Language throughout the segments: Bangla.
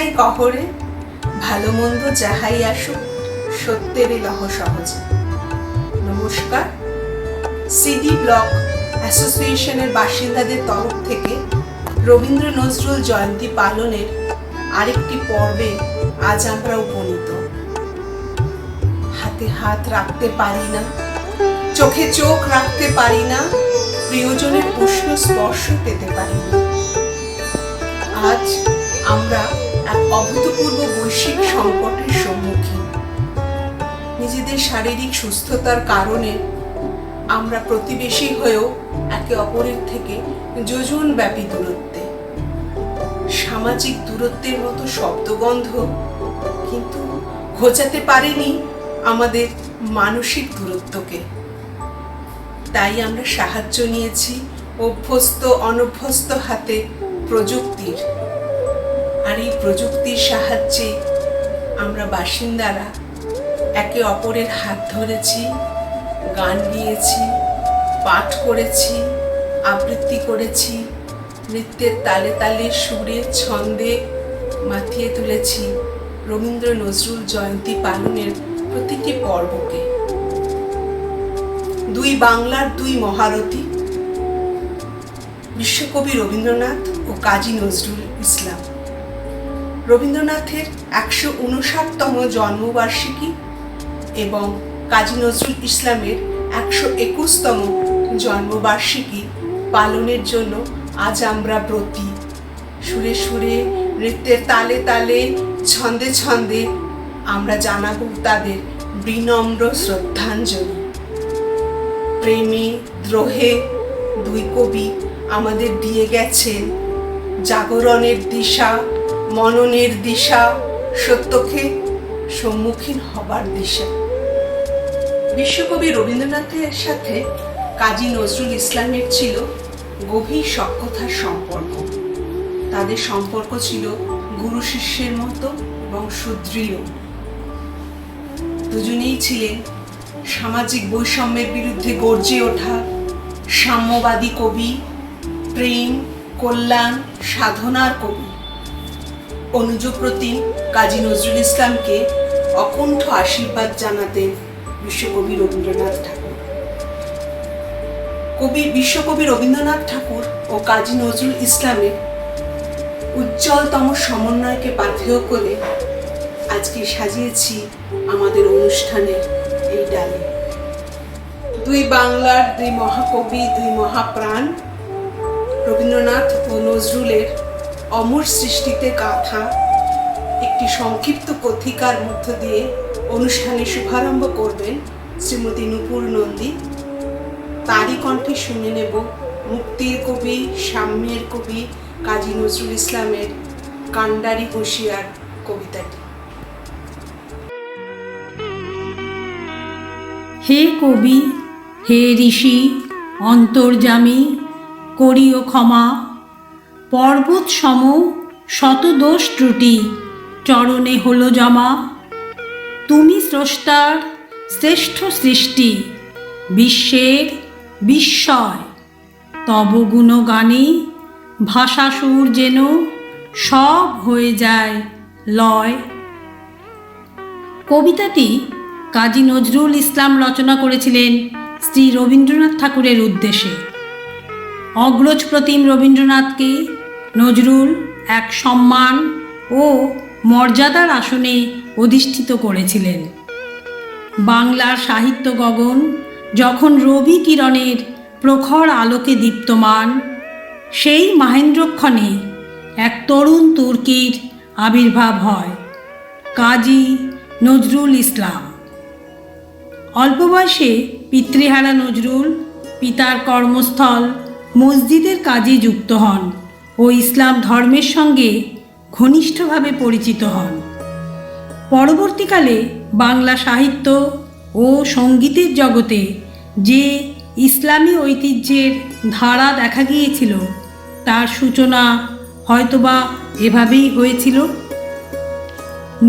যাই কহরে, ভালো মন্দ যাহাই আসুক, সত্যেরই লহ সহজে। নমস্কার। সিডি ব্লক অ্যাসোসিয়েশনের বাসিন্দাদের তরফ থেকে রবীন্দ্র নজরুল জয়ন্তী পালনের আরেকটি পর্বে আজ আমরা উপনীত। হাতে হাত রাখতে পারি না, চোখে চোখ রাখতে পারি না, প্রিয়জনের উষ্ণ স্পর্শ পেতে পারি না। আজ আমরা এক অভূতপূর্ব বৈশ্বিক সংকটের সম্মুখীন। নিজেদের শারীরিক সুস্থতার কারণে আমরা প্রতিবেশী হয়েও একে অপরের থেকে যোজনব্যাপী দূরত্বে। সামাজিক দূরত্বের মতো শব্দগন্ধ কিন্তু ঘোচাতে পারেনি আমাদের মানসিক দূরত্বকে। তাই আমরা সাহায্য নিয়েছি অভ্যস্ত অনভ্যস্ত হাতে প্রযুক্তির। আর এই প্রযুক্তির সাহায্যে আমরা বাসিন্দারা একে অপরের হাত ধরেছি, গান গিয়েছি, পাঠ করেছি, আবৃত্তি করেছি, নৃত্যের তালে তালে সুরে ছন্দে মাতিয়ে তুলেছি রবীন্দ্র নজরুল জয়ন্তী পালনের প্রতিটি পর্বকে। দুই বাংলার দুই মহারথী, বিশ্বকবি রবীন্দ্রনাথ ও কাজী নজরুল ইসলাম। রবীন্দ্রনাথের ১৫৯তম জন্মবার্ষিকী এবং কাজী নজরুল ইসলামের ১২১তম জন্মবার্ষিকী পালনের জন্য আজ আমরা ব্রতী। সুরে সুরে, নৃত্যের তালে তালে, ছন্দে ছন্দে আমরা জানাবো তাদের বিনম্র শ্রদ্ধাঞ্জলি। প্রেমে দ্রোহে দুই কবি আমাদের দিয়ে গেছেন জাগরণের দিশা, মননের দিশা, সত্যকে সম্মুখীন হবার দিশা। বিশ্বকবি রবীন্দ্রনাথের সাথে কাজী নজরুল ইসলামের ছিল গভীর সখ্যতার সম্পর্ক। তাদের সম্পর্ক ছিল গুরু শিষ্যের মতো এবং সুদৃঢ়। দুজনেই ছিলেন সামাজিক বৈষম্যের বিরুদ্ধে গর্জে ওঠা সাম্যবাদী কবি, প্রেম, কল্যাণ, সাধনার কবি। অনুজ প্রতিম কাজী নজরুল ইসলামকে অকুণ্ঠ আশীর্বাদ জানাতেন বিশ্বকবি রবীন্দ্রনাথ ঠাকুর। বিশ্বকবি রবীন্দ্রনাথ ঠাকুর ও কাজী নজরুল ইসলামের উজ্জ্বলতম সমন্বয়কে পাথেয় করে আজকে সাজিয়েছি আমাদের অনুষ্ঠানের এই ডালে। দুই বাংলার দুই মহাকবি, দুই মহাপ্রাণ রবীন্দ্রনাথ ও নজরুলের অমর সৃষ্টিতে গাথা একটি সংক্ষিপ্ত কথিকার মধ্য দিয়ে অনুষ্ঠানের শুভারম্ভ করবেন শ্রীমতী নূপুর নন্দী। তারই কণ্ঠে শুনে নেব মুক্তির কবি, সাম্যের কবি কাজী নজরুল ইসলামের কান্ডারি হুঁশিয়ার কবিতাটি। হে কবি, হে ঋষি অন্তর্যামী, করিও ক্ষমা। পর্বত সম শত দোষ ত্রুটি চরণে হলো জমা। তুমি স্রষ্টার শ্রেষ্ঠ সৃষ্টি, বিশ্বের বিস্ময়। তব গুণগানে ভাষাসুর যেন সব হয়ে যায় লয়। কবিতাটি কাজী নজরুল ইসলাম রচনা করেছিলেন শ্রী রবীন্দ্রনাথ ঠাকুরের উদ্দেশ্যে। অগ্রজ প্রতিম রবীন্দ্রনাথকে নজরুল এক সম্মান ও মর্যাদার আসনে অধিষ্ঠিত করেছিলেন। বাংলার সাহিত্য গগন যখন রবি কিরণের প্রখর আলোকে দীপ্তমান, সেই মাহেন্দ্রক্ষণে এক তরুণ তুর্কির আবির্ভাব হয়, কাজী নজরুল ইসলাম। অল্প বয়সে পিতৃহারা নজরুল পিতার কর্মস্থল মসজিদের কাজে যুক্ত হন ও ইসলাম ধর্মের সঙ্গে ঘনিষ্ঠভাবে পরিচিত হন। পরবর্তীকালে বাংলা সাহিত্য ও সঙ্গীতের জগতে যে ইসলামী ঐতিহ্যের ধারা দেখা গিয়েছিল, তার সূচনা হয়তোবা এভাবেই হয়েছিল।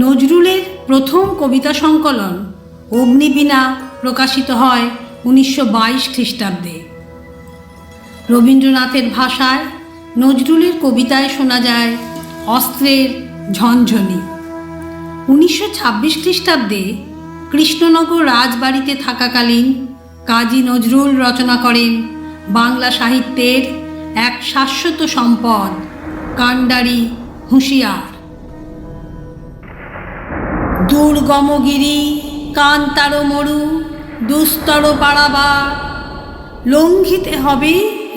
নজরুলের প্রথম কবিতা সংকলন অগ্নিবীণা প্রকাশিত হয় ১৯২২ খ্রিস্টাব্দে। রবীন্দ্রনাথের ভাষায় নজরুলের কবিতায় শোনা যায় অস্ত্রের ঝনঝনি। 1926 খ্রিস্টাব্দে কৃষ্ণনগর রাজবাড়িতে থাকাকালীন কাজী নজরুল রচনা করেন বাংলা সাহিত্যের এক শাশ্বত সম্পদ কান্ডারি হুঁশিয়ার। দুর্গমগিরি কান্তার মরু দুস্তর পারাবার, লঙ্ঘিতে হবে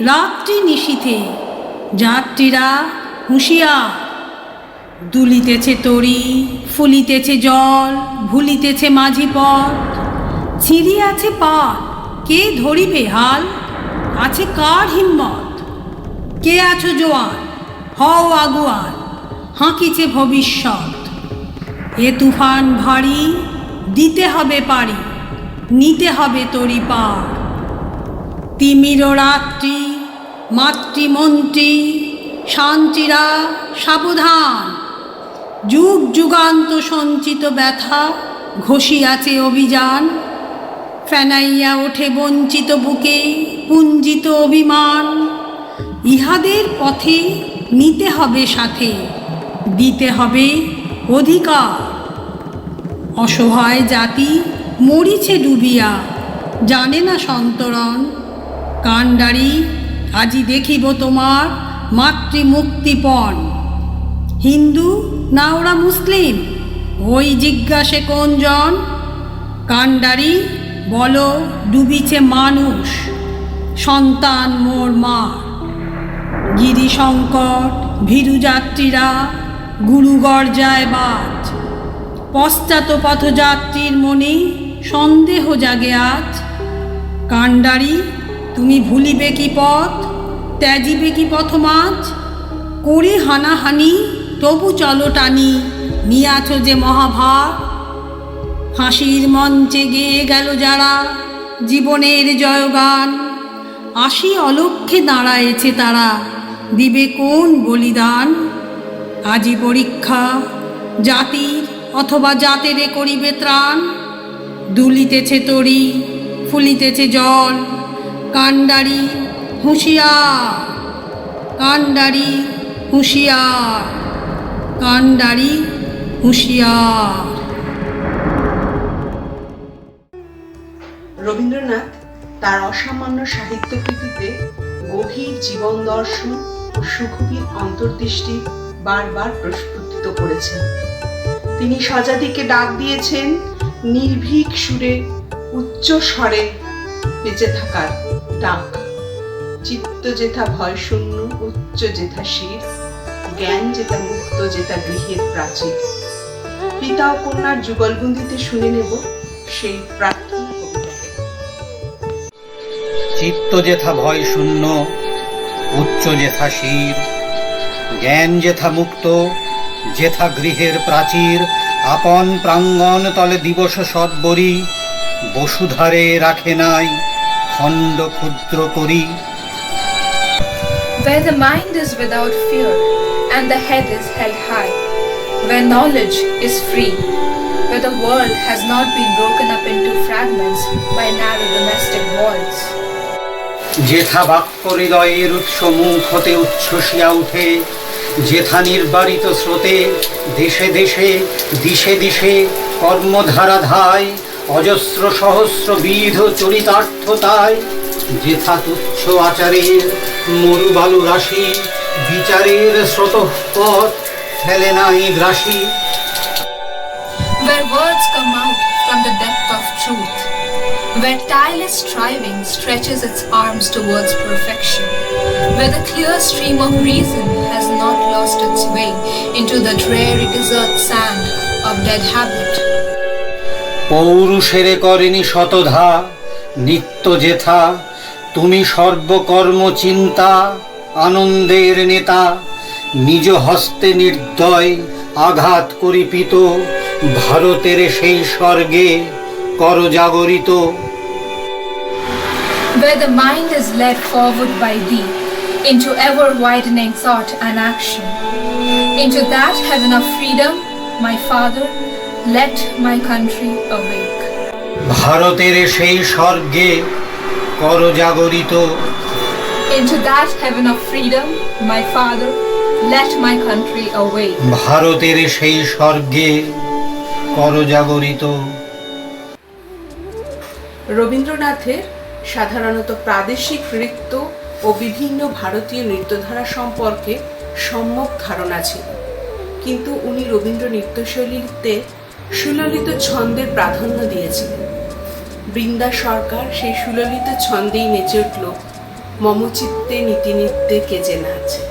রাত্রি নিশীথে যাত্রীরা হুঁশিয়ার। দুলিতেছে তরি ফুলিতেছে জল ভুলিতেছে মাঝি পথ, ছিঁড়িয়াছে পাত কে ধরিবে হাল, আছে কার হিম্মত। কে আছো জোয়ান হও আগুয়ান, হাঁকিছে ভবিষ্যৎ। এ তুফান ভারী দিতে হবে পারি, নিতে হবে তরি পার। তিমির রাত্রি মাতৃমন্ত্রী শান্তিরা সাবধান, যুগ যুগান্ত সঞ্চিত ব্যথা ঘষিয়াছে অভিযান। ফেনাইয়া ওঠে বঞ্চিত বুকে পুঞ্জিত অভিমান, ইহাদের পথে নিতে হবে সাথে, দিতে হবে অধিকার। অসহায় জাতি মরিছে ডুবিয়া জানে না সন্তরণ, কান্ডারি আজি দেখিব তোমার মাতৃমুক্তিপণ। হিন্দু না ওরা মুসলিম ওই জিজ্ঞাসে কোনজন, কান্ডারি বলো ডুবিছে মানুষ সন্তান মোর মার। গিরিশঙ্কর ভীরু যাত্রীরা গুরু গর্জায় বাজ, পশ্চাৎ পথযাত্রীর মনে সন্দেহ জাগে আজ। কান্ডারি তুমি ভুলিবে কি পথ ত্যাজিবে কি পথমাজ, করে হানাহানি তবু চলো টানি নিয়াছ যে মহাভার। ফাঁসির মঞ্চে গেয়ে গেল যারা জীবনের জয়গান, আসি অলক্ষ্যে দাঁড়ায়েছে তারা দিবে কোন বলিদান। আজি পরীক্ষা জাতির অথবা জাতেরে করিবে ত্রাণ, দুলিতেছে তরি ফুলিতেছে জল কান্ডারি হুঁশিয়ার। কান্ডারি হুঁশিয়ার, কান্ডারি হুঁশিয়ার। রবীন্দ্রনাথ তার অসামান্য সাহিত্যকৃতিতে গভীর জীবন দর্শন ও সুগভীর অন্তর্দৃষ্টি বারবার প্রস্ফুটিত করেছেন। তিনি স্বজাতিকে ডাক দিয়েছেন নির্ভীক সুরে উচ্চ স্বরে বেঁচে থাকার ডাক। চিত্ত যেথা ভয় শূন্য উচ্চ যেথা শির, জ্ঞান যেথা মুক্ত যেথা গৃহের প্রাচীর। পিতা ও কন্যার যুগলবন্দিতে শুনে নেব সেই প্রার্থনা কবিতাকে। চিত্ত যেথা ভয় শূন্য উচ্চ যেথা শির, জ্ঞান যেথা মুক্ত যেথা গৃহের প্রাচীর। আপন প্রাঙ্গণ তলে দিবস সদ্বরি, বসুধারে রাখে নাই খণ্ড ক্ষুদ্র করি। Where the mind is without fear and the head is held high, where knowledge is free, where the world has not been broken up into fragments by narrow domestic walls. যেথা বাক্য হৃদয়ের উৎস মুখ হতে উচ্ছ্বসিয়া উঠে, যেথা নির্বারিত স্রোতে দেশে দেশে দিশে দিশে কর্মধারা ধায়, অজস্র সহস্র বিধ চরিতার্থতায়। যেথা তুচ্ছ আচারের মরুবালু রাশি, বিচারের স্রোতঃপথ ফেলে নাই গ্রাসী। Where words come out from the depth of truth, where tireless striving stretches its arms towards perfection, where the clear stream of reason has not lost its way into the dreary desert sand of dead habit. পৌরুষেরে করেনি শতধা নিত্য যেথা, তুমি সর্বকর্ম চিন্তা আনন্দের নেতা। নিজ হস্তে নির্দয় আঘাত করিপিত, ভারতের সেই স্বর্গে কর জাগরিত। Where the mind is led forward by thee into ever-widening thought and action, into that heaven of freedom, my Father, let my country awake. ভারতের সেই স্বর্গে কর জাগরিত। Into that heaven of freedom, my Father, let my country awake. ভারতের সেই স্বর্গে করজাগরিত। রবীন্দ্রনাথের সাধারণত প্রাদেশিক নৃত্য ও বিভিন্ন ভারতীয় নৃত্যধারা সম্পর্কে সম্যক ধারণা ছিল, কিন্তু উনি রবীন্দ্র নৃত্যশৈলীতে সুললিত ছন্দের প্রাধান্য দিয়েছিলেন। বৃন্দা সরকার সেই সুললিত ছন্দেই নেচে উঠল মম চিত্তে নীতি নৃত্যে কে যে নাচে।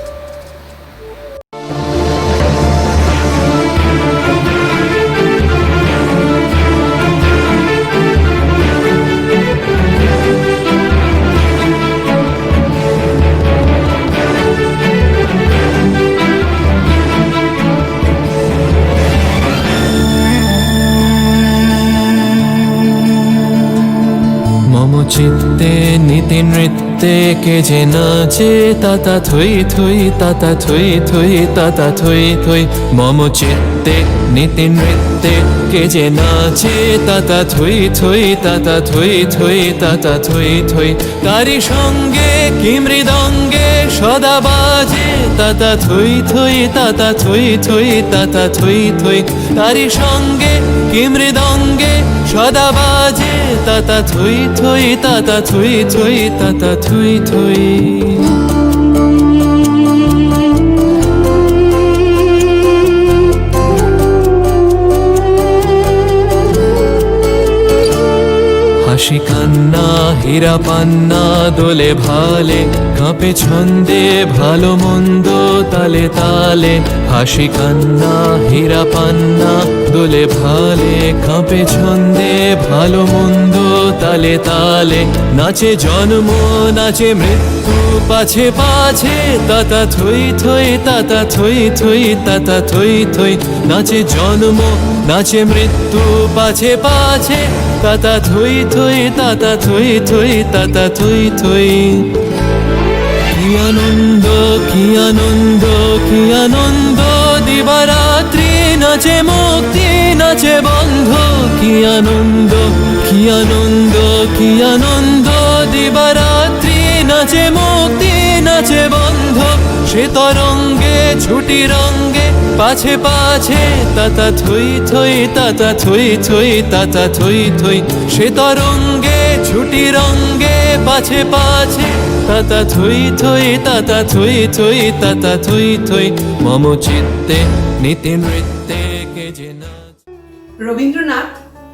মম চিত্তে নীতি নৃত্যে কে যে নাচে তাতা থই থই তাতা থই থই তাতা থই থই। মম চিত্তে নীতি নৃত্যে কে যে নাচে তাতা থই থই তাতা থই থই তাতা থই থই। তারি সঙ্গে কি মৃদঙ্গে সদা বাজে তাতা থই থই তাতা থই থই তাতা থই থই। তারি সঙ্গে কি মৃদঙ্গে সদা বাজে তাতা থই থই তাতা থই থই তাতা থই থই। হাসি কান্না হীরা পান্না দোলে ভালে কাঁপে ছন্দে ভালো মন্দ তালে তালে। হাসি কান্না হীরা পান্না দোলে ভালে কাঁপে ছন্দে ভালো মন্দ তালে তালে। নাচে জন্ম নাচে মৃত্যু পাছে পাছে তাতা থই থই তাতা থই থই তাতা থই থই। নাচে জন্ম নাচে মৃত্যু পাছে পাছে তাতা থই থই তাতা থই থই তাতা থই থই। কি আনন্দ কি আনন্দ কি আনন্দ দিবারাত্রি নাচে মুক্তি নাচে বন্ধ। কি আনন্দ কি আনন্দ কি আনন্দ দিবারাত্রি নাচে মুক্তি নাচে বন্ধ। সে তরঙ্গে ছুটি রঙ্গে পাছে পাছে তাতা থই থই তাতা থই থই তাতা থই থই। সে তরঙ্গে ছুটি রঙ্গে পাছে পাছে তাতা থই থই তাতা থই থই তাতা থই থই। মম চিত্তে নীতি নৃত্যে কে যে নাচ। রবীন্দ্রনাথ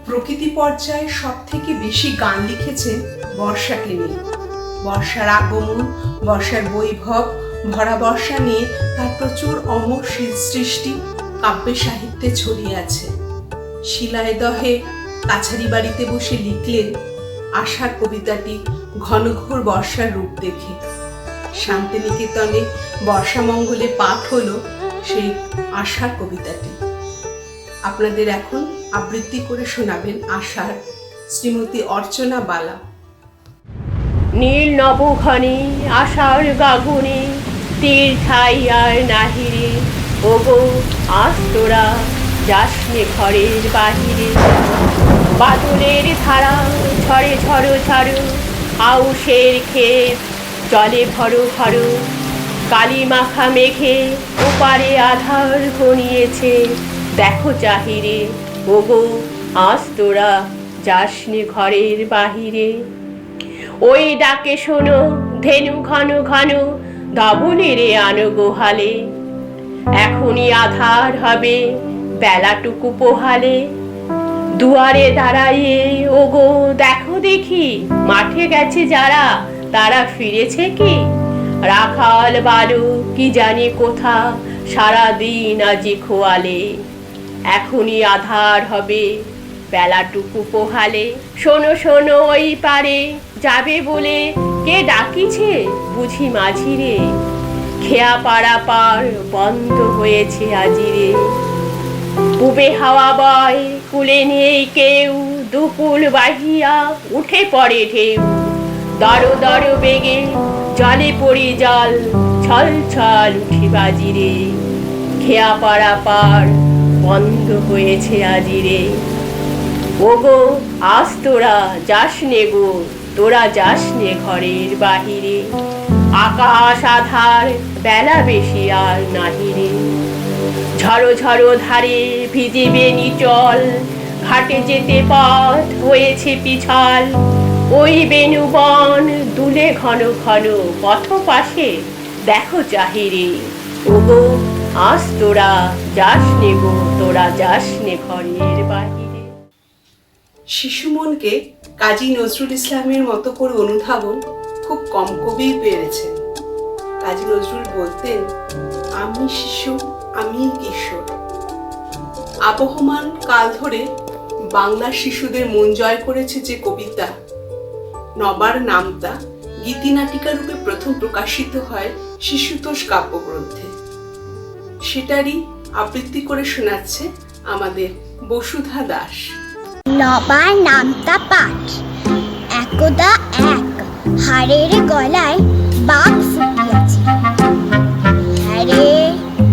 প্রকৃতি পর্যায়ে সব থেকে বেশি গান লিখেছেন বর্ষাকে নিয়ে। বর্ষার আগমন, বর্ষার বৈভব, ভরা বর্ষা নিয়ে তার প্রচুর অমর সৃষ্টি কাব্যে সাহিত্যে ছড়িয়ে আছে। শিলাইদহে কাছারি বাড়িতে বসে লিখলেন আশার কবিতাটি ঘনঘোর বর্ষার রূপ দেখে। শান্তিনিকেতনে বর্ষামঙ্গলে পাঠ হলো সেই আশার কবিতাটি। আপনাদের এখন আবৃত্তি করে শোনাবেন আশার শ্রীমতী অর্চনা বালা। নীল নবঘনে আশার গাগুনে তীর ঠাই আর নাহিরে। ওগো আজ তোরা যাসনে ঘরের বাহিরে। বাদলের ধারা ঝরে ঝড়ো ঝড়ো আউশের ক্ষেত জলে ভরো ভরো। কালি মাখা মেঘে ওপারে আধার ঘনিয়েছে দেখো চাহিরে। ওগো আজ তোরা যাসনে ঘরের বাহিরে। ওই ডাকে শোনো ধেনু ঘন ঘন ধবলেরে আনো গোহালে। এখনই আধার হবে বেলাটুকু পোহালে। দুয়ারে দাঁড়াইয়ে ওগো দেখো দেখি মাঠে গেছে যারা তারা ফিরেছে কি। রাখাল বালু কি জানি কোথা সারাদিন আজি খোয়ালে। এখনই আধার হবে বেলাটুকু পোহালে। শোনো শোনো ওই পারে যাবে বলে কে ডাকিছে বুঝি মাঝিরে। খেয়া পাড়া পার বন্ধ হয়েছে আজিরে। পুবে হাওয়া বয় কুলে নেই কেউ দুপুল বাহিয়া উঠে পড়ে ঢেউ। দর দর বেগে জলে পড়ি জল ছল ছল উঠি বাজিরে। খেয়া পাড়া পার বন্ধ হয়েছে আজিরে। ওগো আজ তোরা যাসনে গো তোরা যাস নে ঘরের বাহিরে, আকাশ আধার বেলা বেশি আর নাহিরে। ঝড়ো ঝড়ো ধারে ভিজিবে নিচল, ঘাটে যেতে পথ হয়েছে পিছল। ওই বেণুবন দুলে ঘন ঘন পথ পাশে দেখো চাহিরে। ওগো আজ তোরা যাস নে গো, তোরা যাস নে ঘরের বাহিরে। শিশু মনকে কাজী নজরুল ইসলামের মতো করে অনুধাবন খুব কম কবি পেরেছেন। কাজী নজরুল বলতেন, আমি শিশু, আমি কিশোর। আবহমান কাল ধরে বাংলার শিশুদের মন জয় করেছে যে কবিতা নবার নামতা গীতিনাটিকা রূপে প্রথম প্রকাশিত হয় শিশুতোষ কাব্যগ্রন্থে, সেটারই আবৃত্তি করে শোনাচ্ছে আমাদের বসুধা দাস। নবার নামতা পাঠ। একদা এক হাড়ের গলায় বাঘ ফুটিয়াছে। হ্যারে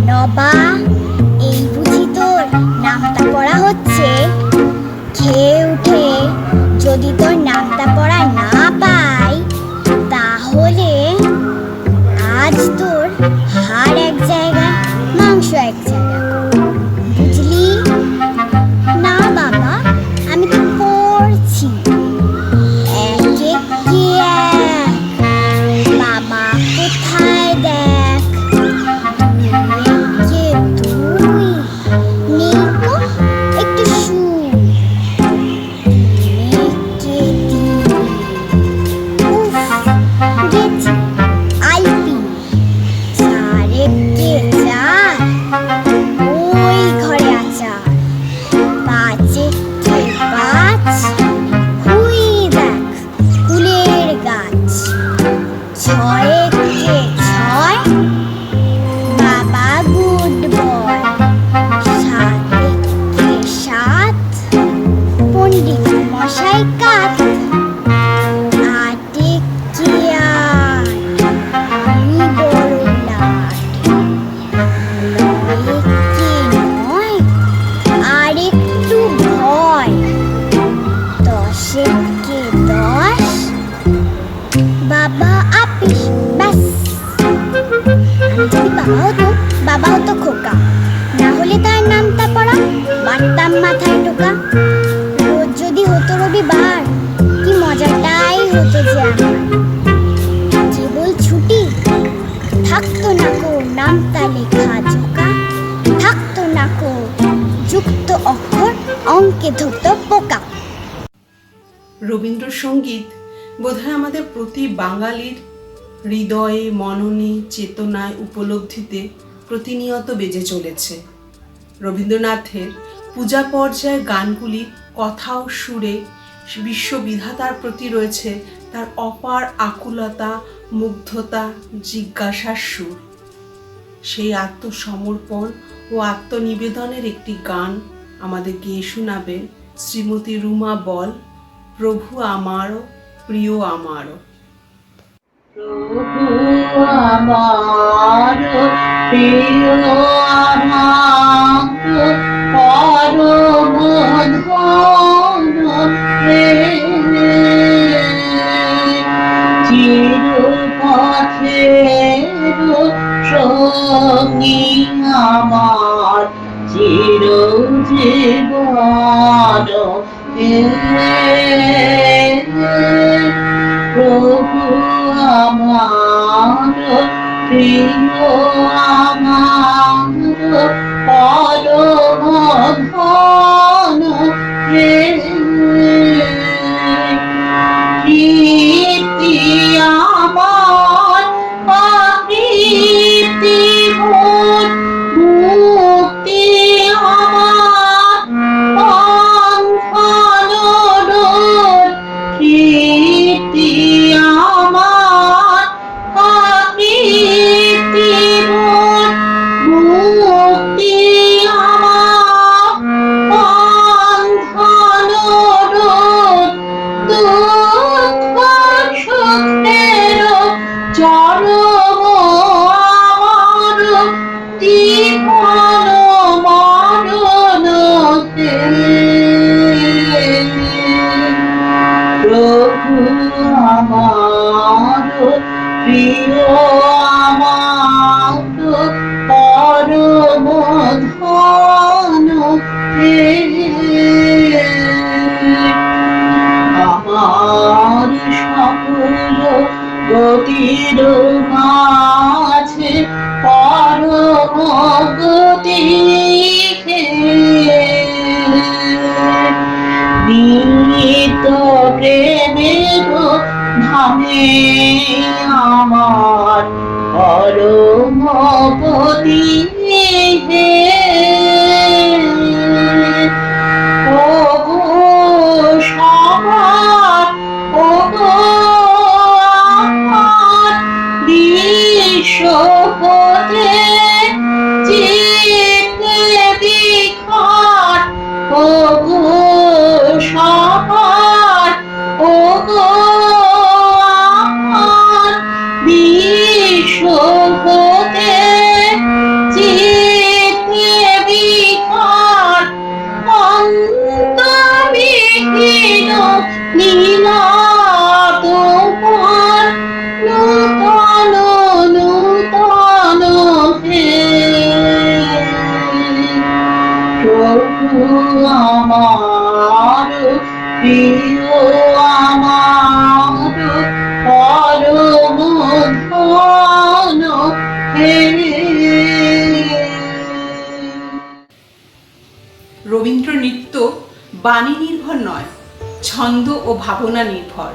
নবা, এই বুঝি তোর নামতা পড়া হচ্ছে? খেয়ে উঠে যদি তোর নামতা পড়া না পাই, তাহলে আজ তোর হাড় এক জায়গায়, মাংস এক জায়গায়, বুঝলি? না বাবা, আমি তো পড়ছি। একে কি এক, বাবা কোথায় দেখ। একে দুই, নেই গো, একটু শুন। একে তিন, উফ, গেছি আইপি। চারেকে চার, ওই ঘরে আচার। পাঁচেকে পাঁচ, হুই দেখ কুলের গাছ। ছয়েকে ছয়, বাবা গুড বয়। সাতেকে সাত, পণ্ডিত মশাই কাত। আটেকে আট, আমি বড় লাট। নয়েকে নয়, আর একটু ভয়। দশেকে দশ, বাবা আপিস। ব্যাস, আমি যদি বাবা হতো খোকা, না হলে তার নামটা পড়া বাটতাম মাথায় টোকা। রোজ যদি হতো রবিবার, কি মজাটাই হতো যে আমার। কেবল ছুটি, থাকতো না কো নামতা লেখা জোকা। থাকতো না কো যুক্ত অক্ষর, অঙ্কে ধরতো পোকা। রবীন্দ্রসঙ্গীত বোধহয় আমাদের প্রতি বাঙালির হৃদয়ে, মননে, চেতনায়, উপলব্ধিতে প্রতিনিয়ত বেজে চলেছে। রবীন্দ্রনাথের পূজা পর্যায়ের গানগুলির কথা ও সুরে বিশ্ববিধাতার প্রতি রয়েছে তার অপার আকুলতা, মুগ্ধতা, জিজ্ঞাসার সুর। সেই আত্মসমর্পণ ও আত্মনিবেদনের একটি গান আমাদের গেয়ে শোনাবেন শ্রীমতী রুমা বল, প্রভু আমারও, প্রিয় আমারও। প্রভু আমার প্রিয় আমার পরম ধন রে, চির পথের সঙ্গী আমার, চির জীবন প্রভু আমার প্রিয় আমার পরম ধন রে, কীর্তি আমার প্রকৃতি ভোর, মুক্তি আমার পন্থন ডোর। কীর্তি আমার প্রকৃতি ভোর, মুক্তি আমার প্রিয় আমার পরম ধন হে আমার সকল গতির মাঝে পরম গতি হে নিত প্রেমের ধামে আমার পরম গতি হে ওগো সবার ওগো আমার বিশ্বপতে চিতে বিখাট ওগো সবার ওগো আমার বিশ্বপতে চিতে বিখাট অন্তবিহীন লীলা তোমার নূতন নূতন হে প্রভু আমার প্রিয় আমার পরম ধন হে রবীন্দ্র নৃত্য বাণী নির্ভর নয়, ছন্দ ও ভাবনা নির্ভর।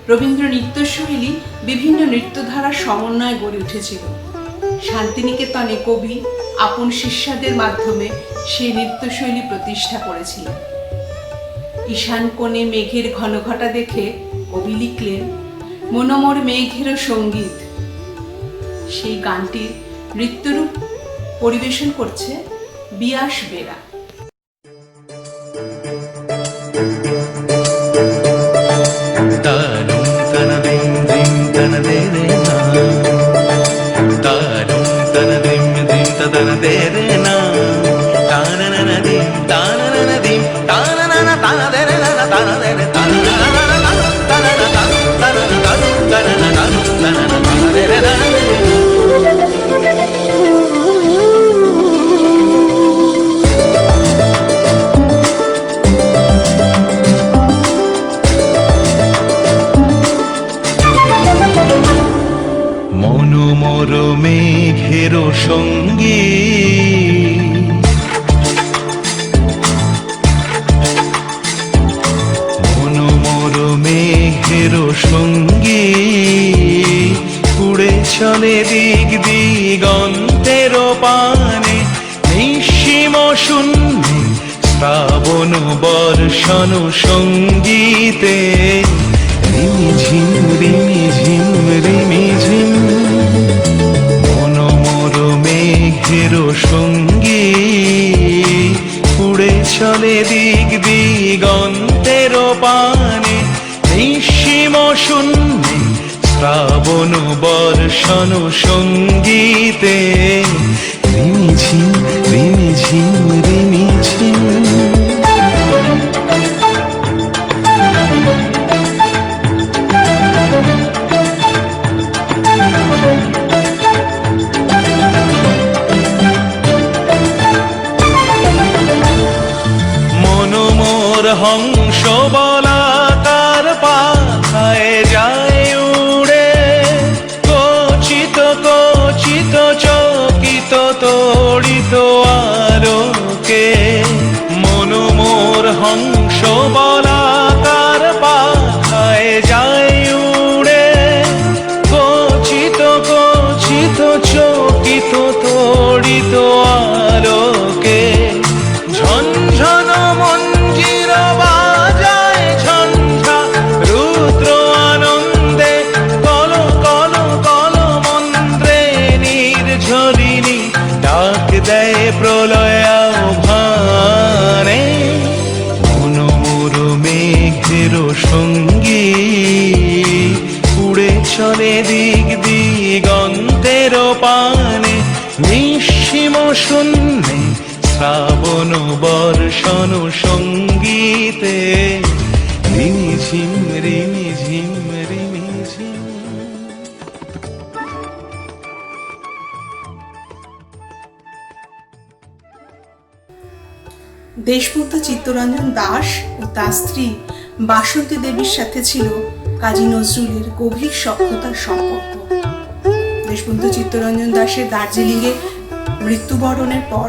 রবীন্দ্র নৃত্যশৈলী বিভিন্ন নৃত্যধারার সমন্বয়ে গড়ে উঠেছিল। শান্তিনিকেতনে কবি আপন শিষ্যদের মাধ্যমে সেই নৃত্যশৈলী প্রতিষ্ঠা করেছিলেন। ঈশান কোণে মেঘের ঘনঘটা দেখে কবি লিখলেন, মনোমর মেঘেরও সঙ্গীত। সেই গানটির নৃত্যরূপ পরিবেশন করছে বিয়াস বেরা। তালুম তন দিম দিম তন দে রে না, তালুম তন দিম দিম তন দে রে না, তান না না দিম তান না না দিম তান না না তান দে রে না তান দে রে তান না না না তান না তান তান না তান তান না তান তান না তান দে রে না। মনোমর মেঘের সঙ্গী মনোমর মেঘের সঙ্গী উড়ে চলে দিক দিগন্তের পানে, নিঃসীম শূন্যে শ্রাবণ বর্ষণ সঙ্গীতে রিমিঝিম রিমিঝিম রিমিঝিম। মনোমর মেঘের সঙ্গী উড়ে চলে দিক দিগন্তের পানে, নিঃসীম শূন্যে শ্রাবণ বর্ষণ সঙ্গীতে রিমিঝিম রিমিঝিম রিমিঝিম। মনোমর হংস বলাকার পাখায় যায় উড়ে, কচিত কচিত চকিত তড়িত আলোকে। মনোমর হংস বলাকার পাখায় যায় উড়ে, কচিত কচিত চকিত তড়িত আলোকে। ঝনঝন মঞ্জির বাজায় ঝঞ্ঝা রুদ্র আনন্দে, কল কল কল মন্ত্রে নির্ঝরিণী ডাক দেয় প্রলয় আহ্বানে। মনোমর মেঘের সঙ্গী উড়ে চলে দিক দিগন্তের পানে, নিঃসীম শূন্যে শ্রাবণ বর্ষণ সঙ্গীতে রিমিঝিম রিমিঝিম রিমিঝিম। দেশবন্ধু চিত্তরঞ্জন দাস ও তার স্ত্রী বাসন্তী দেবীর সাথে ছিল কাজী নজরুলের গভীর সখ্যতার সম্পর্ক। দেশবন্ধু চিত্তরঞ্জন দাসের দার্জিলিংয়ে মৃত্যুবরণের পর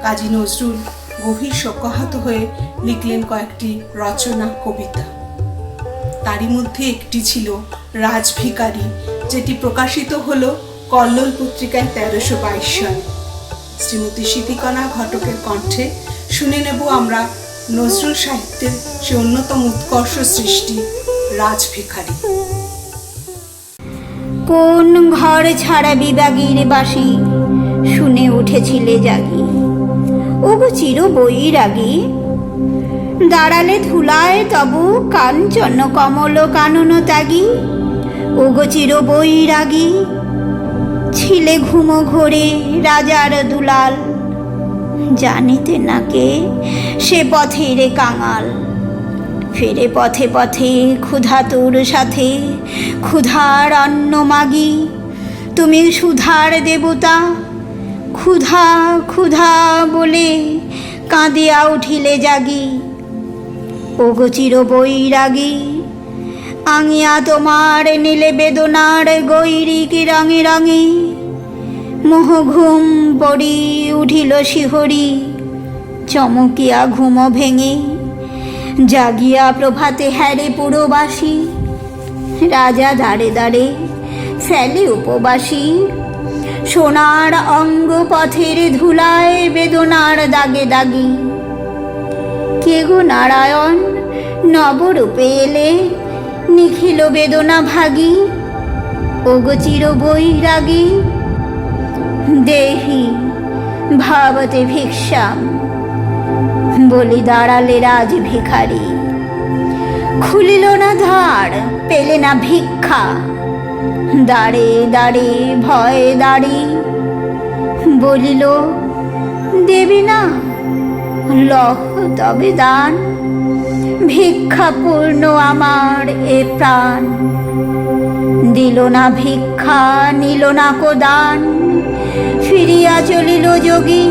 কাজী নজরুল গভীর শোকাহত হয়ে লিখলেন কয়েকটি রচনা, কবিতা। তারই মধ্যে একটি ছিল রাজভিখারি, যেটি প্রকাশিত হলো কল্লোল পত্রিকায় 1322 সালে। শ্রীমতী স্মৃতিকণা ঘটকের কণ্ঠে শুনে নেব আমরা নজরুল সাহিত্যের সে অন্যতম উৎকর্ষ সৃষ্টি রাজভিখারি। কোন ঘর ছাড়া বিবাগীর বাসি শুনে উঠেছিলে জাগি, ওগো চির বৈরাগী, দাঁড়ালে ধুলায় তবু কাঞ্চন কমল কানন ত্যাগী, ওগো চির বৈরাগী, ছিলে ঘুমো ঘোরে রাজার দুলাল, জানিতে না কে সে পথের কাঙাল, ফেরে পথে পথে ক্ষুধা তোর সাথে ক্ষুধার অন্ন মাগি, তুমি সুধার দেবতা, ক্ষুধা ক্ষুধা বলে কাঁদিয়া উঠিলে জাগি, ওগো চির বৈরাগী, আঙিয়া তোমার নীলে বেদনার গৈরিক রঙে রঙে, মোহ ঘুম পড়ি উঠিল শিহরি, চমকিয়া ঘুম ভেঙে, জাগিয়া প্রভাতে হ্যারে পুরবাসী, রাজা দাঁড়ে দাঁড়ে ফেলে উপবাসী, সোনার অঙ্গ পথের ধুলায় বেদনার দাগে দাগি, কে গো নারায়ণ নবরূপে এলে নিখিল বেদনা ভাগী, ওগো চির বৈরাগী, দেহি ভাবতে ভিক্ষাম বলি দাঁড়ালে রাজ ভিখারি, খুলিল না ধার পেলে না ভিক্ষা, দাঁড়ে দাঁড়ে ভয়ে দাঁড়ি, বলিল দেবী না লহ তবে দান, ভিক্ষা পূর্ণ আমার এ প্রাণ, দিল না ভিক্ষা নিল না কোদান, ফিরিয়া চলিল যোগী,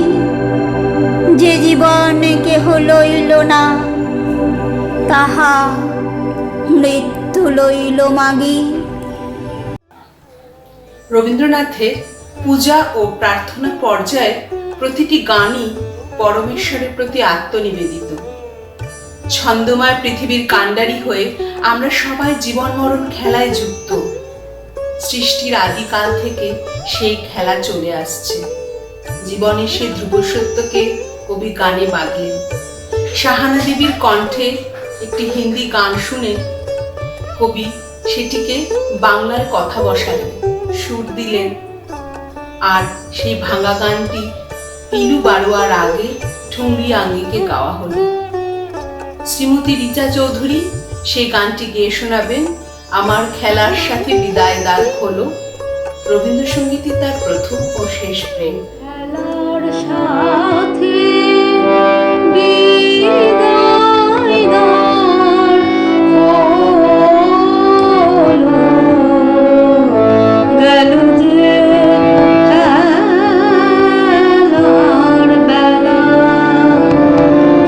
যে জীবন কেহ লইল না, তাহা মৃত্যু লইল মাগি। রবীন্দ্রনাথের পূজা ও প্রার্থনা পর্যায়ে প্রতিটি গানই পরমেশ্বরের প্রতি আত্মনিবেদিত। ছন্দময় পৃথিবীর কাণ্ডারি হয়ে আমরা সবাই জীবন মরণ খেলায় যুক্ত। সৃষ্টির আদিকাল থেকে সেই খেলা চলে আসছে। জীবনের সেই ধ্রুব সত্যকে কবি গানে বাঁধলেন। শাহানা দেবীর কণ্ঠে একটি হিন্দি গান শুনে কবি সেটিকে বাংলার কথা বসালেন, সুর দিলেন, আর সেই ভাঙা গানটি পিলু বারোয়ার আগে ঠুংরি আঙ্গিকে গাওয়া হলো। শ্রীমতী রিচা চৌধুরী সেই গানটি গেয়ে শোনাবেন আমার খেলার সাথে বিদায় দান হলো। রবীন্দ্রসঙ্গীতই তার প্রথম ও শেষ প্রেম। খেলার সাথে বিদায় দান হলো, গেল যে খেলার বেলা,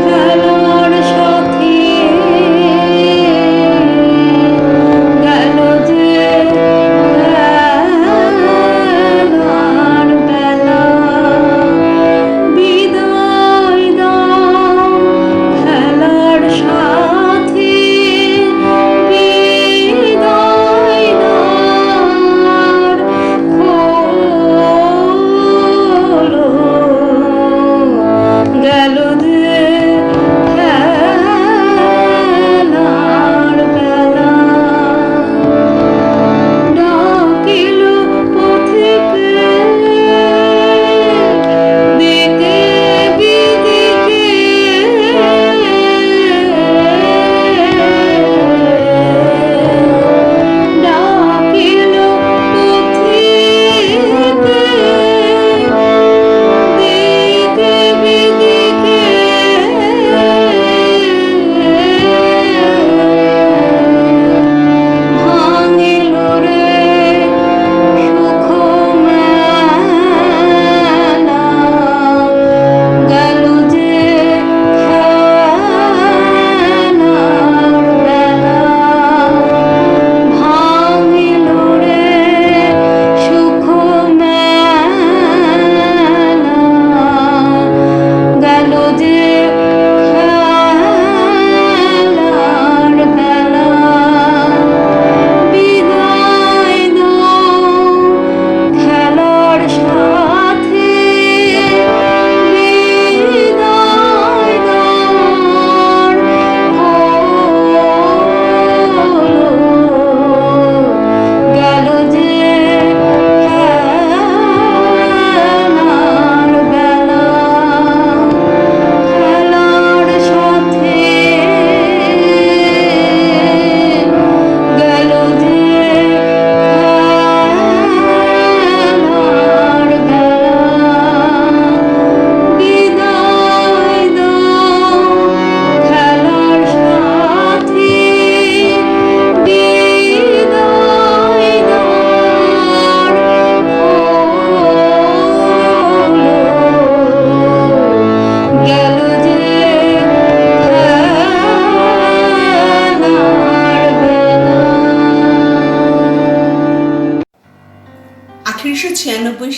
খেলার সাথে গেল যে খেলার বেলা, বিদায়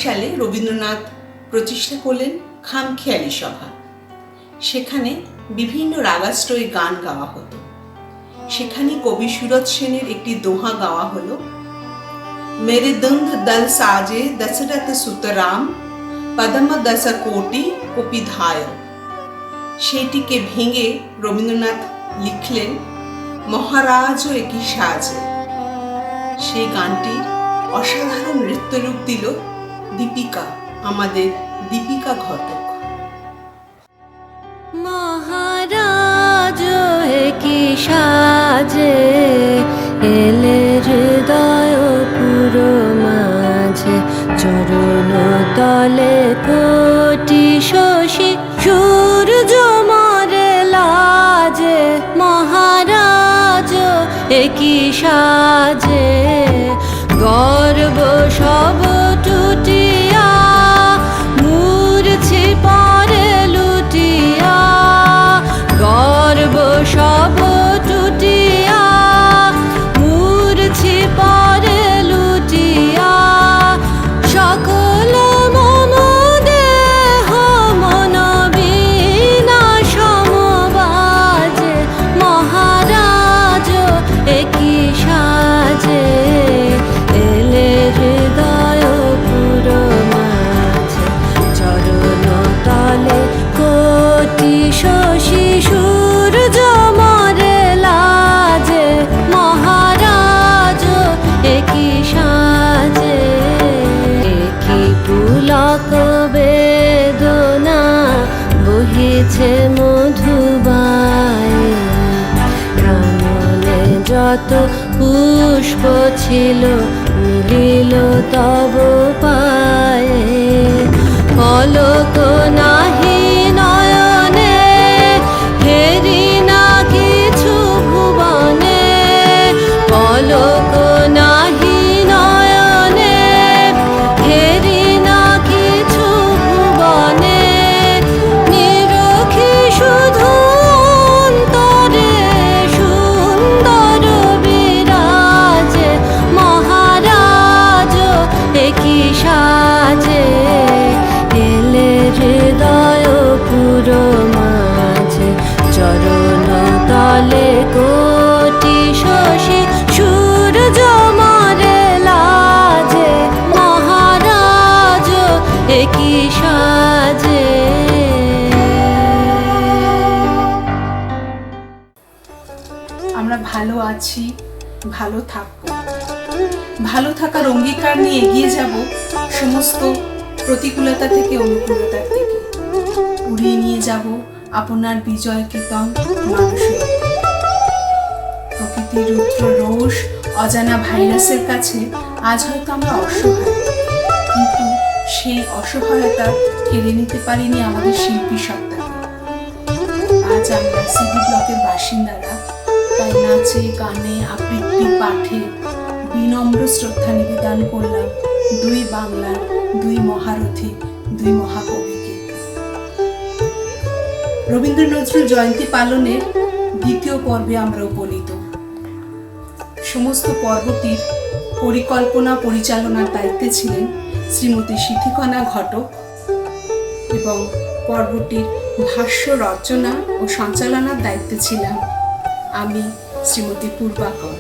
সালে রবীন্দ্রনাথ প্রতিষ্ঠা করলেন খামখেয়ালি সভা। সেখানে বিভিন্ন রাগাশ্রয়ী গান গাওয়া হতো। সেখানে কবি সুরত সেনের একটি দোহা গাওয়া হলো, মেরে দন্দ দল সাজে দশরথ সুতরাম পদম দশ কোটি কপিধায়। সেইটিকে ভেঙে রবীন্দ্রনাথ লিখলেন, মহারাজও একই সাজে। সেই গানটির অসাধারণ নৃত্যরূপ দিল দীপিকা, আমাদের দীপিকা ঘটক। মহারাজ কি সাজে এলে হৃদয় পুরো মাঝে, চরণ তলে কোটি শশী সূর্য মরে লাজে। মহারাজ কি সাজে গর্ব সব টুটিয়া, মূর্ছি পরে লুটিয়া। গর্ব সব টুটিয়া, মূর্ছি পরে লুটিয়া। সকল মম দেহ মন বিনা সমবাজে, মহারাজ একই সাজে এলে হৃদয় পুরো মাঝে। চরণ তলে কোটি শশী সূর্য মরে লাজে। মহারাজ একই সাজে একই পুলক বেদনা বহিছে মধুবায়ে। কাননে যত পুষ্প ছিল মিলিল তব পায়ে। পলক নাহি নয়নে হেরি না কিছু ভুবনে। পলক নাহি নয়নে হেরি না কিছু ভুবনে। নিরখি শুধু অন্তরে সুন্দর বিরাজে। মহারাজ একই সাজে এলে হৃদয় পুরো মাঝে। চরণ তলে কোটি শশী সূর্য মরে লাজে। মহারাজ একই সাজে। আমরা ভালো আছি, ভালো থাকবো। ভালো থাকার অঙ্গীকার নিয়ে এগিয়ে যাব সমস্ত প্রতিকূলতা থেকে অনুকূলতার দিকে। উড়িয়ে নিয়ে যাব আপনার বিজয় কেতন মানুষের। প্রকৃতির রুদ্র রোষ, অজানা ভাইরাসের কাছে আজ হয়তো আমরা অসহায়, কিন্তু সেই অসহায়তা কেড়ে নিতে পারিনি আমাদের শিল্পী সত্তাকে। আজ আমরা সিডি ব্লকের বাসিন্দারা তাই নাচে গানে আবৃত্তি পাঠে বিনম্র শ্রদ্ধা নিবেদন করলাম দুই বাংলার দুই মহারথী, দুই মহাকবিকে। রবীন্দ্র নজরুল জয়ন্তী পালনের দ্বিতীয় পর্বে আমরা উপনীত। সমস্ত পর্বটির পরিকল্পনা পরিচালনার দায়িত্বে ছিলেন শ্রীমতী সিথিকণা ঘটক এবং পর্বটির ভাষ্য রচনা ও সঞ্চালনার দায়িত্বে ছিলাম আমি, শ্রীমতী পূর্বাকর।